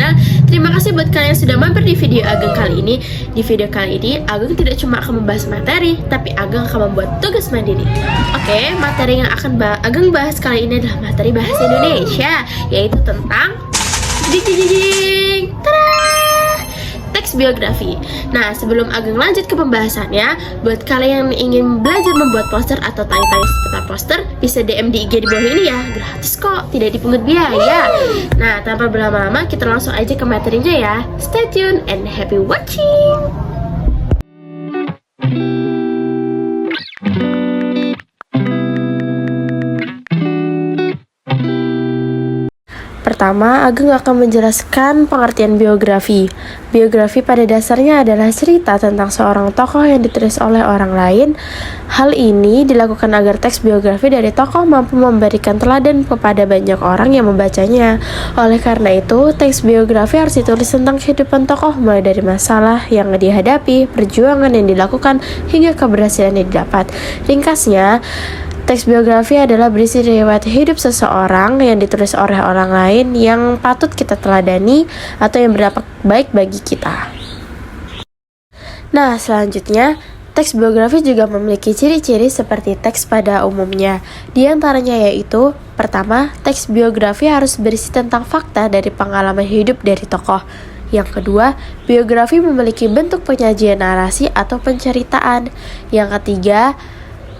channel. Terima kasih buat kalian yang sudah mampir di video Ageng kali ini. Di video kali ini, Ageng tidak cuma akan membahas materi, tapi Ageng akan membuat tugas mandiri. Oke, materi yang akan Ageng bahas kali ini adalah materi bahasa Indonesia, yaitu tentang teks biografi. Nah, sebelum Ageng lanjut ke pembahasannya, buat kalian yang ingin belajar membuat poster atau tanya-tanya seputar poster, bisa DM di IG di bawah ini ya. Gratis kok, tidak dipungut biaya. Nah, tanpa berlama-lama, kita langsung aja ke materinya ya. Stay tune and happy watching. Pertama, Ageng akan menjelaskan pengertian biografi. Biografi pada dasarnya adalah cerita tentang seorang tokoh yang ditulis oleh orang lain. Hal ini dilakukan agar teks biografi dari tokoh mampu memberikan teladan kepada banyak orang yang membacanya. Oleh karena itu, teks biografi harus ditulis tentang kehidupan tokoh, mulai dari masalah yang dihadapi, perjuangan yang dilakukan, hingga keberhasilan yang didapat. Ringkasnya, teks biografi adalah berisi riwayat hidup seseorang yang ditulis oleh orang lain yang patut kita teladani atau yang berdampak baik bagi kita. Nah, selanjutnya, teks biografi juga memiliki ciri-ciri seperti teks pada umumnya. Di antaranya yaitu, pertama, teks biografi harus berisi tentang fakta dari pengalaman hidup dari tokoh. Yang kedua, biografi memiliki bentuk penyajian narasi atau penceritaan. Yang ketiga,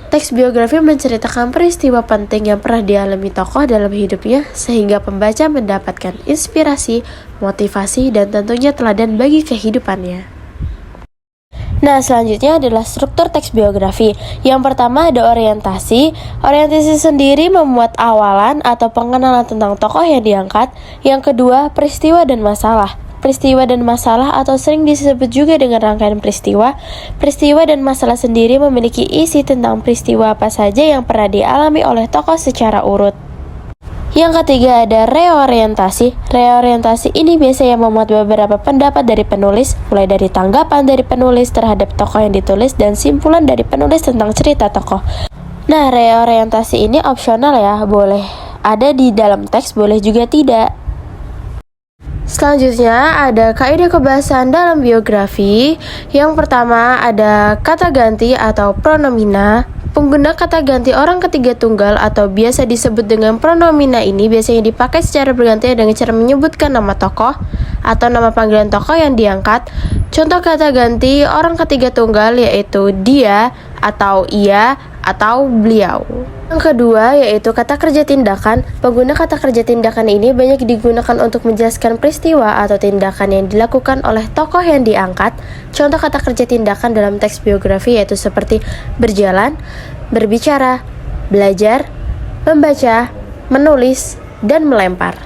teks biografi menceritakan peristiwa penting yang pernah dialami tokoh dalam hidupnya sehingga pembaca mendapatkan inspirasi, motivasi, dan tentunya teladan bagi kehidupannya. Nah, selanjutnya adalah struktur teks biografi. Yang pertama ada orientasi. Orientasi sendiri memuat awalan atau pengenalan tentang tokoh yang diangkat. Yang kedua, peristiwa dan masalah. Peristiwa dan masalah atau sering disebut juga dengan rangkaian peristiwa. Peristiwa dan masalah sendiri memiliki isi tentang peristiwa apa saja yang pernah dialami oleh tokoh secara urut. Yang ketiga ada reorientasi. Reorientasi ini biasanya memuat beberapa pendapat dari penulis, mulai dari tanggapan dari penulis terhadap tokoh yang ditulis dan simpulan dari penulis tentang cerita tokoh. Nah, reorientasi ini opsional ya, boleh ada di dalam teks, boleh juga tidak. Selanjutnya ada kaidah kebahasaan dalam biografi. Yang pertama ada kata ganti atau pronomina. Pengguna kata ganti orang ketiga tunggal atau biasa disebut dengan pronomina ini biasanya dipakai secara bergantian dengan cara menyebutkan nama tokoh atau nama panggilan tokoh yang diangkat. Contoh kata ganti orang ketiga tunggal yaitu dia atau ia atau beliau. Yang kedua yaitu kata kerja tindakan. Pengguna kata kerja tindakan ini banyak digunakan untuk menjelaskan peristiwa atau tindakan yang dilakukan oleh tokoh yang diangkat. Contoh kata kerja tindakan dalam teks biografi yaitu seperti berjalan, berbicara, belajar, membaca, menulis, dan melempar.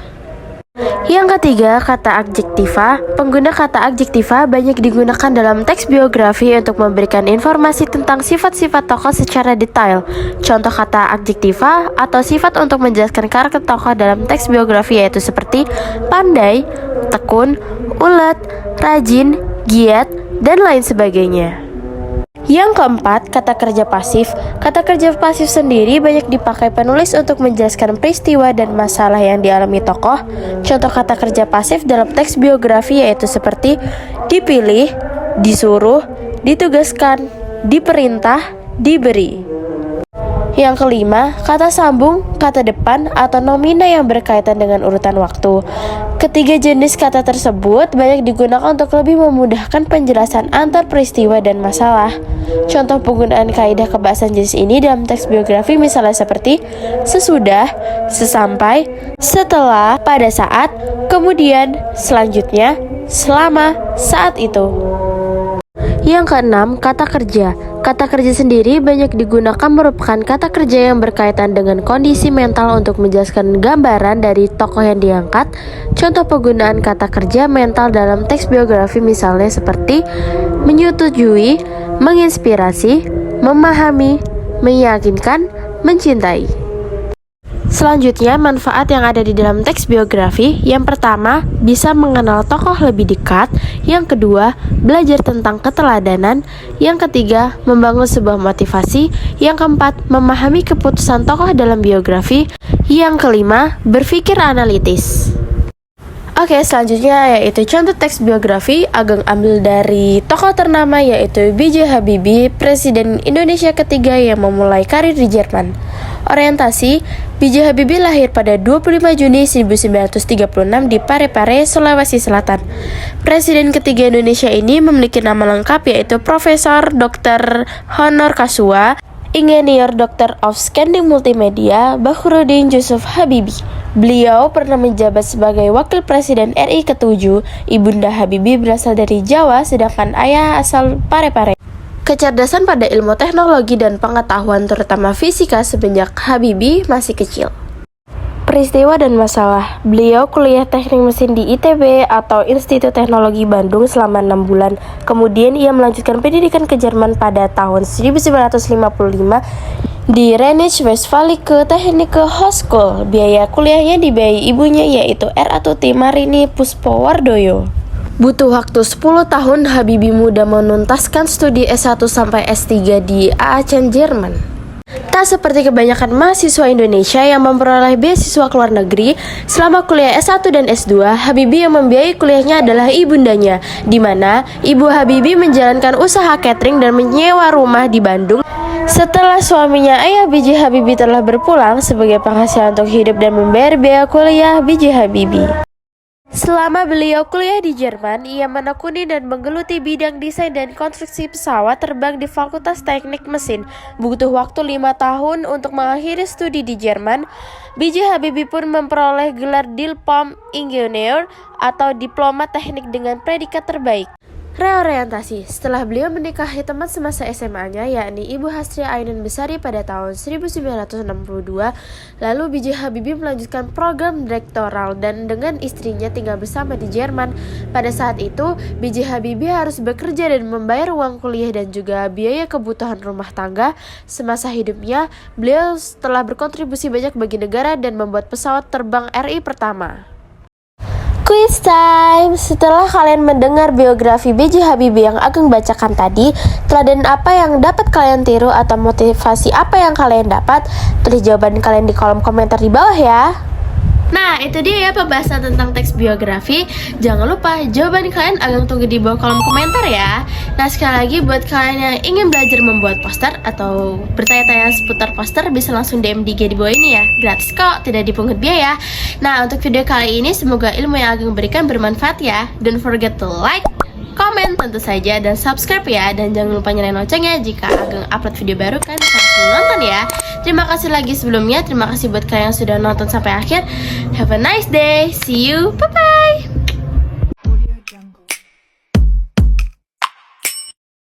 Yang ketiga, kata adjektiva. Pengguna kata adjektiva banyak digunakan dalam teks biografi untuk memberikan informasi tentang sifat-sifat tokoh secara detail. Contoh kata adjektiva atau sifat untuk menjelaskan karakter tokoh dalam teks biografi yaitu seperti pandai, tekun, ulet, rajin, giat, dan lain sebagainya. Yang keempat, kata kerja pasif. Kata kerja pasif sendiri banyak dipakai penulis untuk menjelaskan peristiwa dan masalah yang dialami tokoh. Contoh kata kerja pasif dalam teks biografi yaitu seperti dipilih, disuruh, ditugaskan, diperintah, diberi. Yang kelima, kata sambung, kata depan, atau nomina yang berkaitan dengan urutan waktu. Ketiga jenis kata tersebut banyak digunakan untuk lebih memudahkan penjelasan antar peristiwa dan masalah. Contoh penggunaan kaidah kebahasaan jenis ini dalam teks biografi misalnya seperti sesudah, sesampai, setelah, pada saat, kemudian, selanjutnya, selama, saat itu. Yang keenam, kata kerja. Kata kerja sendiri banyak digunakan merupakan kata kerja yang berkaitan dengan kondisi mental untuk menjelaskan gambaran dari tokoh yang diangkat. Contoh penggunaan kata kerja mental dalam teks biografi misalnya seperti menyetujui, menginspirasi, memahami, meyakinkan, mencintai. Selanjutnya, manfaat yang ada di dalam teks biografi. Yang pertama, bisa mengenal tokoh lebih dekat. Yang kedua, belajar tentang keteladanan. Yang ketiga, membangun sebuah motivasi. Yang keempat, memahami keputusan tokoh dalam biografi. Yang kelima, berpikir analitis. Oke, selanjutnya yaitu contoh teks biografi. Ageng ambil dari tokoh ternama yaitu B.J. Habibie, Presiden Indonesia ketiga yang memulai karir di Jerman. Orientasi, B.J. Habibie lahir pada 25 Juni 1936 di Parepare, Sulawesi Selatan. Presiden ketiga Indonesia ini memiliki nama lengkap yaitu Profesor Dr. Honor Kasua, Ingenieur Doctor of Scanning Multimedia, Bakhruddin Yusuf Habibie. Beliau pernah menjabat sebagai Wakil Presiden RI ke-7. Ibunda Habibie berasal dari Jawa, sedangkan ayah asal Parepare. Kecerdasan pada ilmu teknologi dan pengetahuan terutama fisika semenjak Habibie masih kecil. Peristiwa dan masalah. Beliau kuliah teknik mesin di ITB atau Institut Teknologi Bandung selama 6 bulan. Kemudian ia melanjutkan pendidikan ke Jerman pada tahun 1955 di Rheinisch-Westfälische Technische Hochschule. Biaya kuliahnya dibiayai ibunya yaitu R.A.Tuti Marini Puspowardoyo. Butuh waktu 10 tahun Habibie muda menuntaskan studi S1 sampai S3 di Aachen, Jerman. Tak seperti kebanyakan mahasiswa Indonesia yang memperoleh beasiswa ke luar negeri, selama kuliah S1 dan S2, Habibie yang membiayai kuliahnya adalah ibundanya, di mana ibu Habibie menjalankan usaha catering dan menyewa rumah di Bandung. Setelah suaminya ayah B.J. Habibie telah berpulang sebagai penghasilan untuk hidup dan membayar biaya kuliah B.J. Habibie. Selama beliau kuliah di Jerman, ia menekuni dan menggeluti bidang desain dan konstruksi pesawat terbang di Fakultas Teknik Mesin. Butuh waktu 5 tahun untuk mengakhiri studi di Jerman. B.J. Habibie pun memperoleh gelar Diplom-Ingenieur atau Diploma Teknik dengan predikat terbaik. Reorientasi. Setelah beliau menikahi teman semasa SMA-nya, yakni Ibu Hastria Ainun Besari pada tahun 1962, lalu B.J. Habibie melanjutkan program doktoral dan dengan istrinya tinggal bersama di Jerman. Pada saat itu, B.J. Habibie harus bekerja dan membayar uang kuliah dan juga biaya kebutuhan rumah tangga. Semasa hidupnya, beliau telah berkontribusi banyak bagi negara dan membuat pesawat terbang RI pertama. Quiz time! Setelah kalian mendengar biografi B.J. Habibie yang Ageng bacakan tadi, teladan apa yang dapat kalian tiru atau motivasi apa yang kalian dapat? Tulis jawaban kalian di kolom komentar di bawah ya. Nah, itu dia ya pembahasan tentang teks biografi. Jangan lupa jawaban kalian Ageng tunggu di bawah kolom komentar ya. Nah, sekali lagi buat kalian yang ingin belajar membuat poster atau bertanya-tanya seputar poster, bisa langsung DM di IG di bawah ini ya. Gratis kok, tidak dipungut biaya. Nah, untuk video kali ini semoga ilmu yang Ageng berikan bermanfaat ya. Don't forget to like, komen tentu saja, dan subscribe ya. Dan jangan lupa nyalain loncengnya jika Ageng upload video baru kan langsung nonton ya. Terima kasih lagi sebelumnya. Terima kasih buat kalian yang sudah nonton sampai akhir. Have a nice day. See you. Bye bye.